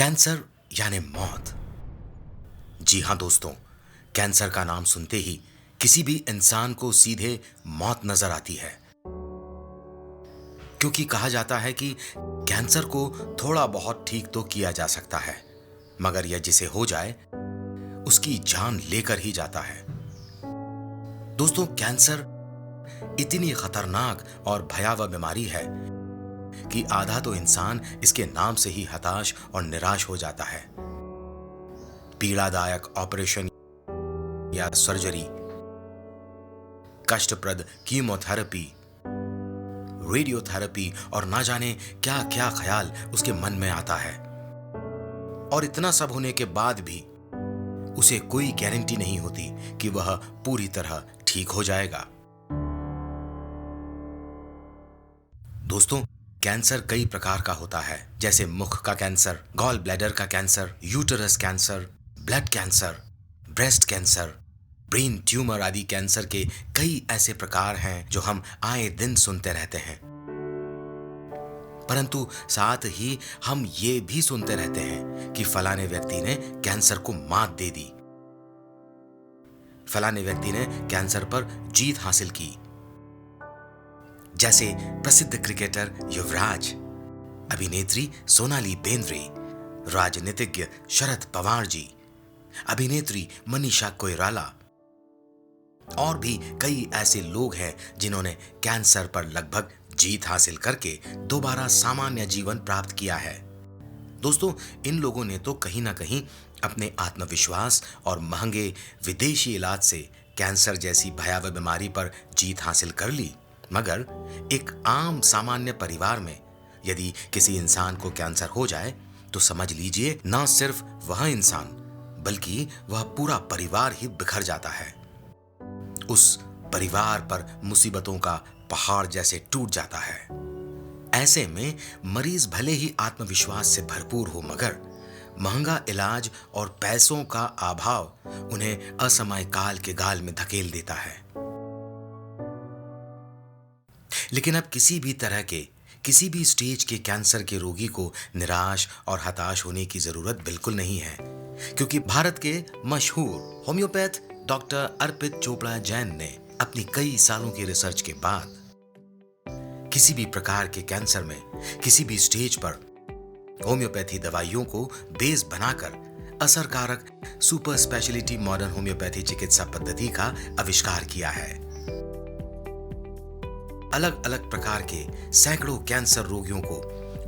Cancer यानी मौत। जी हाँ दोस्तों, कैंसर का नाम सुनते ही किसी भी इंसान को सीधे मौत नजर आती है, क्योंकि कहा जाता है कि कैंसर को थोड़ा बहुत ठीक तो किया जा सकता है, मगर यह जिसे हो जाए उसकी जान लेकर ही जाता है। दोस्तों, कैंसर इतनी खतरनाक और भयावह बीमारी है कि आधा तो इंसान इसके नाम से ही हताश और निराश हो जाता है। पीड़ादायक ऑपरेशन या सर्जरी, कष्टप्रद कीमोथेरेपी, रेडियोथेरेपी और ना जाने क्या क्या ख्याल उसके मन में आता है। और इतना सब होने के बाद भी उसे कोई गारंटी नहीं होती कि वह पूरी तरह ठीक हो जाएगा। दोस्तों, कैंसर कई प्रकार का होता है, जैसे मुख का कैंसर, गॉल ब्लैडर का cancer, uterus cancer, blood cancer, breast cancer, brain tumour आदि कैंसर के कई ऐसे प्रकार हैं जो हम आए दिन सुनते रहते हैं। परंतु साथ ही हम ये भी सुनते रहते हैं कि फलाने व्यक्ति ने कैंसर को मात दे दी, फलाने व्यक्ति ने कैंसर पर जीत हासिल की। जैसे प्रसिद्ध क्रिकेटर युवराज, अभिनेत्री सोनाली बेंद्रे, राजनीतिज्ञ शरद पवार जी, अभिनेत्री मनीषा कोइराला और भी कई ऐसे लोग हैं जिन्होंने कैंसर पर लगभग जीत हासिल करके दोबारा सामान्य जीवन प्राप्त किया है। दोस्तों, इन लोगों ने तो कहीं ना कहीं अपने आत्मविश्वास और महंगे विदेशी इलाज से कैंसर जैसी भयावह बीमारी पर जीत हासिल कर ली, मगर एक आम सामान्य परिवार में यदि किसी इंसान को कैंसर हो जाए तो समझ लीजिए ना सिर्फ वह इंसान बल्कि वह पूरा परिवार ही बिखर जाता है। उस परिवार पर मुसीबतों का पहाड़ जैसे टूट जाता है। ऐसे में मरीज भले ही आत्मविश्वास से भरपूर हो, मगर महंगा इलाज और पैसों का अभाव उन्हें असमय काल के गाल में धकेल देता है। लेकिन अब किसी भी तरह के किसी भी स्टेज के कैंसर के रोगी को निराश और हताश होने की जरूरत बिल्कुल नहीं है, क्योंकि भारत के मशहूर होम्योपैथ डॉक्टर अर्पित चोपड़ा जैन ने अपनी कई सालों की रिसर्च के बाद किसी भी प्रकार के कैंसर में किसी भी स्टेज पर होम्योपैथी दवाइयों को बेस बनाकर असरकारक सुपर स्पेशलिटी मॉडर्न होम्योपैथी चिकित्सा पद्धति का आविष्कार किया है। अलग अलग प्रकार के सैकड़ों कैंसर रोगियों को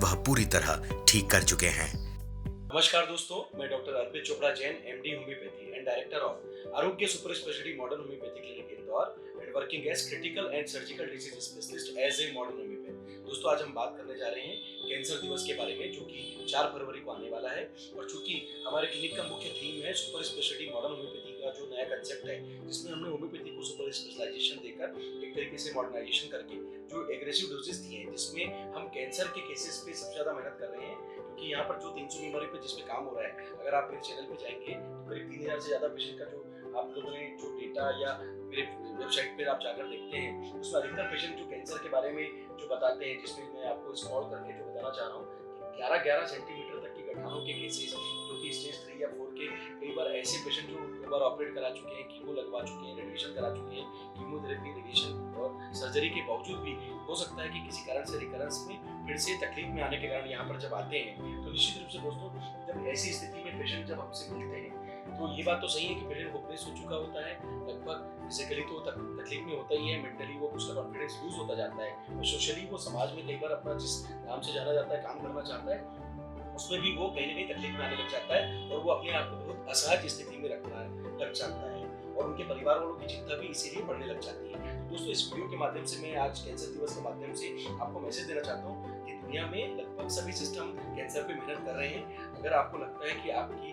वह पूरी तरह ठीक कर चुके हैं। नमस्कार दोस्तों, मैं doctor Arpit Chopra Jain, MD homeopathy and director of Arogya super speciality modern homeopathy clinic Indore and working as critical and surgical disease specialist as a modern homeopath. दोस्तों, आज हम बात करने जा रहे हैं कैंसर दिवस के बारे में, जो कि 4 फरवरी को आने वाला है। और चूंकि हमारे क्लिनिक का मुख्य थीम है सुपर स्पेशलिटी मॉडर्न होम्योपैथी का जो नया कंसेप्ट है, जिसमें हमने होम्योपैथी को सुपर स्पेशलाइजेशन देकर एक तरीके से मॉडर्नाइजेशन करके जो एग्रेसिव डोजेस दिए हैं, जिसमें हम कैंसर के केसेस पे सबसे ज्यादा मेहनत कर रहे हैं। क्योंकि यहाँ पर जो 300 बीमारी पे जिसमें काम हो रहा है, अगर आप मेरे चैनल पे जाएंगे तो करीब 3000 से ज्यादा पेशेंट का जो आप लोगों ने जो डेटा या मेरे वेबसाइट पे आप जाकर देखते हैं, उसमें अधिकतर पेशेंट जो कैंसर के बारे में जो बताते हैं, जिसमें मैं आपको स्क्रॉल करके जो बताना चाह रहा हूँ कि 11-11 सेंटीमीटर तक की गठानों के केसेस, जो कि स्टेज 3 या 4 के कई बार ऐसे पेशेंट जो कई बार ऑपरेट करा चुके हैं, कीमो लगवा चुके हैं, रेडिएशन करा चुके हैं, कीमोथेरेपी, रेडिएशन और सर्जरी के बावजूद भी हो सकता है कि किसी कारण से रिकरेंस में फिर से तकलीफ में आने के कारण यहाँ पर जब आते हैं, तो निश्चित रूप से दोस्तों, जब ऐसी स्थिति में पेशेंट जब हमसे मिलते हैं, तो ये बात तो सही है कि पेशेंट होपलेस हो चुका होता है, लगभग फिजिकली तो तकलीफ में होता ही है, मेंटली वो उसका कॉन्फिडेंस लूज होता जाता है, और सोशली वो समाज में कई बार अपना जिस नाम से जाना जाता है, काम करना चाहता है, उसमें भी वो कहीं ना कहीं तकलीफ में आने लग जाता है, और वो अपने आप को बहुत असहज स्थिति में रखना लग जाता है, और उनके परिवार वालों की चिंता भी इसीलिए बढ़ने लग जाती है। तो दोस्तों, इस वीडियो के माध्यम से मैं आज कैंसर दिवस के माध्यम से आपको मैसेज देना चाहता हूँ कि दुनिया में लगभग सभी सिस्टम कैंसर पे मेहनत कर रहे हैं। अगर आपको लगता है कि आपकी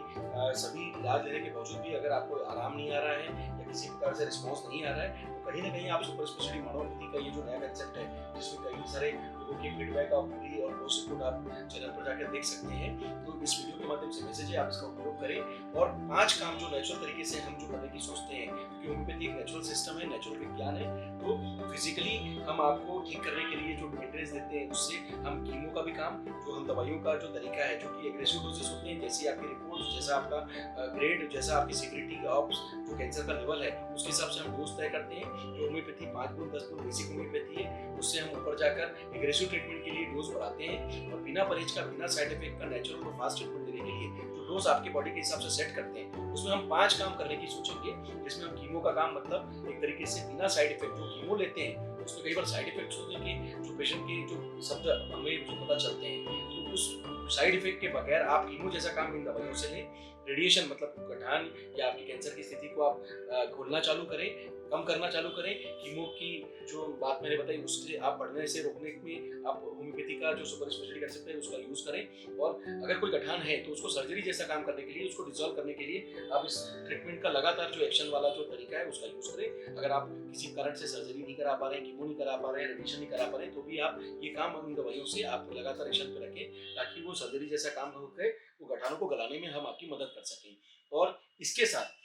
सभी इलाज लेने के बावजूद भी अगर आपको आराम नहीं आ रहा है या किसी प्रकार से रिस्पॉन्स नहीं आ रहा है, तो कहीं ना कहीं आप सुपर स्पेशलिटी मॉडर्न का ये जो नया कंसेप्ट है, जिसमें कई सारे लोगों के फीडबैक आप फ्री और पोस्ट रिपोर्ट आप चैनल पर जाकर देख सकते हैं। तो इस वीडियो के माध्यम से मैसेज है, आप इसका उपयोग करें और 5 काम जो नेचुरल तरीके से हम जो करने की सोचते हैं, क्योंकि होम्योपैथी एक नेचुरल सिस्टम है, नेचुरल विज्ञान है, तो फिजिकली हम आपको ठीक करने के लिए जो मेंटेनेंस देते हैं, उससे हम कीमो का भी काम, जो हम दवाइयों का जो तरीका है, जो कि एग्रेसिव डोजेस होते हैं, हैं, जैसी आपकी रिपोर्ट, जैसा आपका ग्रेड, जैसा आपकी सिविरिटी ऑफ जो कैंसर का लेवल है, उसके हिसाब से हम डोज तय करते हैं। जो होम्योपैथी 5 गुण 10 गुण बेसिक होम्योपैथी है, उससे हम ऊपर जाकर एग्रेसिव ट्रीटमेंट के लिए डोज बढ़ाते हैं और बिना परहेज का, बिना साइड इफेक्ट का नेचुरल और फास्ट ट्रीटमेंट देने के लिए जो डोज आपकी बॉडी के हिसाब से सेट करते हैं, उसमें हम 5 काम करने की सोचेंगे। जिसमें हम कीमो का काम, मतलब एक तरीके से बिना साइड इफेक्ट जो कीमो लेते हैं उसमें कई बार साइड इफेक्ट्स होते हैं कि जो पेशेंट के जो शब्द हमें जो पता चलते हैं, तो उस साइड इफेक्ट के बगैर आप कीमो जैसा काम इन दवाइयों से लें। रेडिएशन मतलब गठान या आपकी कैंसर की स्थिति को आप खोलना चालू करें, कम करना चालू करें। कीमो की जो बात मैंने बताई उससे आप बढ़ने से रोकने में आप होम्योपैथी का जो सुपर स्पेशलिटी कर सकते हैं उसका यूज करें। और अगर कोई गठान है तो उसको सर्जरी जैसा काम करने के लिए, उसको डिसॉल्व करने के लिए आप इस ट्रीटमेंट का लगातार जो एक्शन वाला जो तरीका है उसका यूज करें। अगर आप किसी कारण से सर्जरी नहीं करा पा रहे हैं, कीमो नहीं करा पा रहे हैं, रेडिएशन नहीं करा पा रहे हैं, तो भी आप ये काम उन दवाइयों से आप लगातार एक्शन पे रखें ताकि वो सर्जरी जैसा काम हो गए, वो गठानों को गलाने में हम आपकी मदद कर सकें। और इसके साथ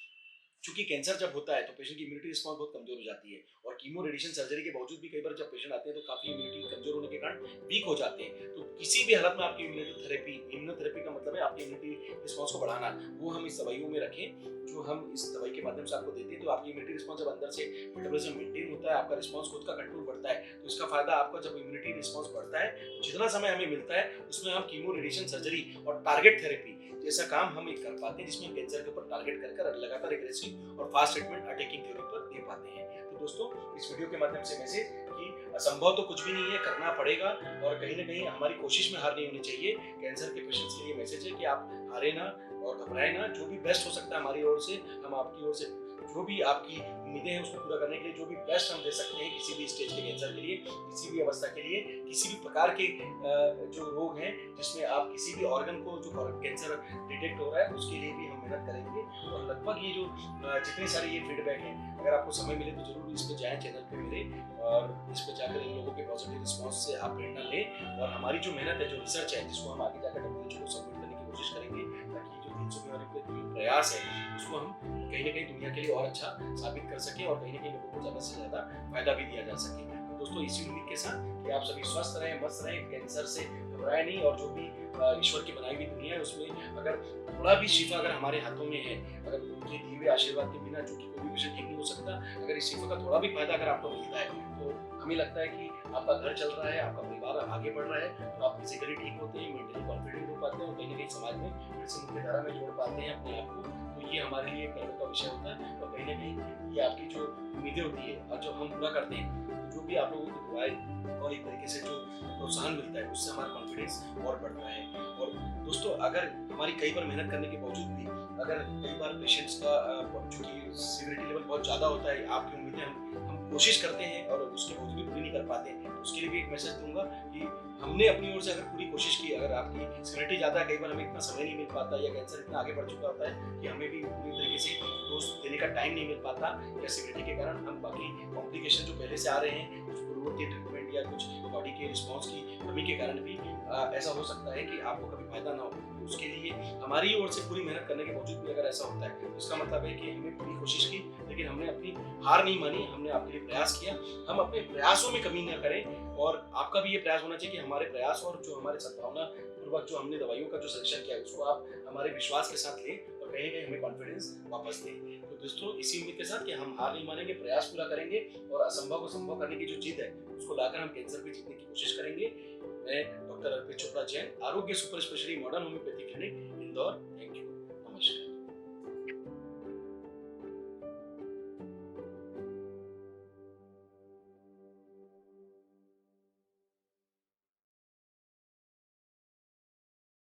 चूंकि कैंसर जब होता है तो पेशेंट की इम्यूनिटी रिस्पॉन्स बहुत कमजोर हो जाती है और कीमो रेडिएशन सर्जरी के बावजूद भी कई बार जब पेशेंट आते हैं तो काफी इम्यूनिटी कमजोर होने के कारण वीक हो जाते हैं। तो किसी भी हालत में आपकी इम्यूनोथेरेपी का मतलब है आपकी इम्यूनिटी रिस्पॉन्स को बढ़ाना, वो हम इस दवाइयों में रखें जो हम इस दवाई के माध्यम से आपको देते हैं। तो आपकी इम्यूनिटी रिस्पॉन्स जब अंदर से मेटाबॉलिज्म मेंटेन होता है, आपका रिस्पॉन्स खुद का कंट्रोल बढ़ता है, तो इसका फायदा आपका जब इम्यूनिटी रिस्पॉन्स बढ़ता है, जितना समय हमें मिलता है उसमें हम कीमो रेडिएशन सर्जरी और टारगेट थेरेपी जैसा काम हम एक कर पाते हैं, जिसमें हम कैंसर के ऊपर टारगेट कर लगातार एग्रेसिव और फास्ट ट्रीटमेंट अटैकिंग थ्योरी पर दे पाते हैं। तो दोस्तों, इस वीडियो के माध्यम से मैसेज कि असंभव तो कुछ भी नहीं है, करना पड़ेगा और कहीं ना कहीं हमारी कोशिश में हार नहीं होनी चाहिए। कैंसर के पेशेंट्स के लिए मैसेज है कि आप हारे ना और घबराए ना, जो भी बेस्ट हो सकता है हमारी ओर से, हम आपकी ओर से जो भी आपकी उम्मीदें हैं उसको पूरा करने के लिए जो भी बेस्ट हम दे सकते हैं, किसी भी स्टेज के कैंसर के लिए, किसी भी अवस्था के लिए, किसी भी प्रकार के जो रोग हैं जिसमें आप किसी भी ऑर्गन को जो कैंसर डिटेक्ट हो रहा है उसके लिए भी हम मेहनत करेंगे। और लगभग ये जो जितने सारे ये फीडबैक हैं, अगर आपको समय मिले तो जरूर इस पे जाएं, चैनल पे मिले और इस पे जाकर इन लोगों के पॉजिटिव रिस्पॉन्स से आप प्रेरणा लें। और हमारी जो मेहनत है, जो रिसर्च है, जिसको हम आगे जाकर WHO को सबमिट करने की कोशिश करेंगे ताकि जो 300 बीमारी प्रयास है उसको हम कहीं ना कहीं दुनिया के लिए और अच्छा साबित कर सकें और कहीं ना कहीं लोगों को ज़्यादा से ज़्यादा फायदा भी दिया जा सके। तो दोस्तों, इसी उम्मीद के साथ कि आप सभी स्वस्थ रहें, मस्त रहें, कैंसर से घबराए नहीं और जो भी ईश्वर की बनाई हुई दुनिया है उसमें अगर थोड़ा भी शिफा अगर हमारे हाथों में है, अगर उनके दिए हुए आशीर्वाद के बिना जो कि कोई भी पेशेंट ठीक नहीं हो सकता, अगर इस शिफा का थोड़ा भी फायदा अगर आपको मिलता है तो हमें लगता है कि आपका घर चल रहा है, आपका परिवार आगे बढ़ रहा है, तो आप फिजिकली ठीक होते हैं, मेंटली कॉन्फिडेंट हो पाते हैं और कहीं ना कहीं समाज में फिर से मुख्य धारा में जोड़ पाते हैं अपने आप को। तो ये हमारे लिए गर्व का विषय होता है और कहीं ना कहीं ये आपकी जो उम्मीदें होती है और जो हम पूरा करते हैं, तो जो भी आप लोगों की दुआएं और एक तरीके से जो प्रोत्साहन मिलता है उससे हमारा कॉन्फिडेंस और बढ़ता है। और दोस्तों, अगर हमारी कई बार मेहनत करने के बावजूद भी अगर कई बार पेशेंट्स का चूंकि सीवियरिटी लेवल बहुत ज़्यादा होता है, आपकी उम्मीदें हम कोशिश करते हैं और उसके बावजूद भी पूरी नहीं कर पाते हैं, तो उसके लिए भी एक मैसेज दूंगा कि हमने अपनी ओर से अगर पूरी कोशिश की, अगर आपकी सीवियरिटी ज़्यादा है, कई बार हमें इतना समय नहीं मिल पाता या कैंसर इतना आगे बढ़ चुका होता है कि हमें भी पूरी तरीके से डोज देने का टाइम नहीं मिल पाता या सीवियरिटी के कारण हम बाकी कॉम्प्लिकेशन जो पहले से आ रहे हैं, कुछ पूर्ववर्ती ट्रीटमेंट या कुछ बॉडी के रिस्पॉन्स की कमी के कारण भी ऐसा हो सकता है कि आपको कभी फायदा ना हो। तो उसके लिए हमारी ओर से पूरी मेहनत करने के बावजूद भी अगर ऐसा होता है तो इसका मतलब है कि हमने पूरी कोशिश की, लेकिन हमने अपनी हार नहीं मानी, हमने आपके लिए प्रयास किया। हम अपने प्रयासों में कमी न करें और आपका भी ये प्रयास होना चाहिए कि हमारे प्रयास और जो हमारे सद्भावना पूर्वक जो हमने दवाइयों का जो सजेशन किया है उसको आप हमारे विश्वास के साथ लें और कहीं ना कहीं हमें कॉन्फिडेंस वापस दें। तो दोस्तों, इसी उम्मीद के साथ कि हम हार नहीं मानेंगे, प्रयास पूरा करेंगे और असंभव को संभव करने की जो जीत है उसको लाकर हम कैंसर पे जीतने की कोशिश करेंगे। मैं डॉक्टर अर्पित चोपड़ा जैन, आरोग्य super speciality modern homeopathy clinic,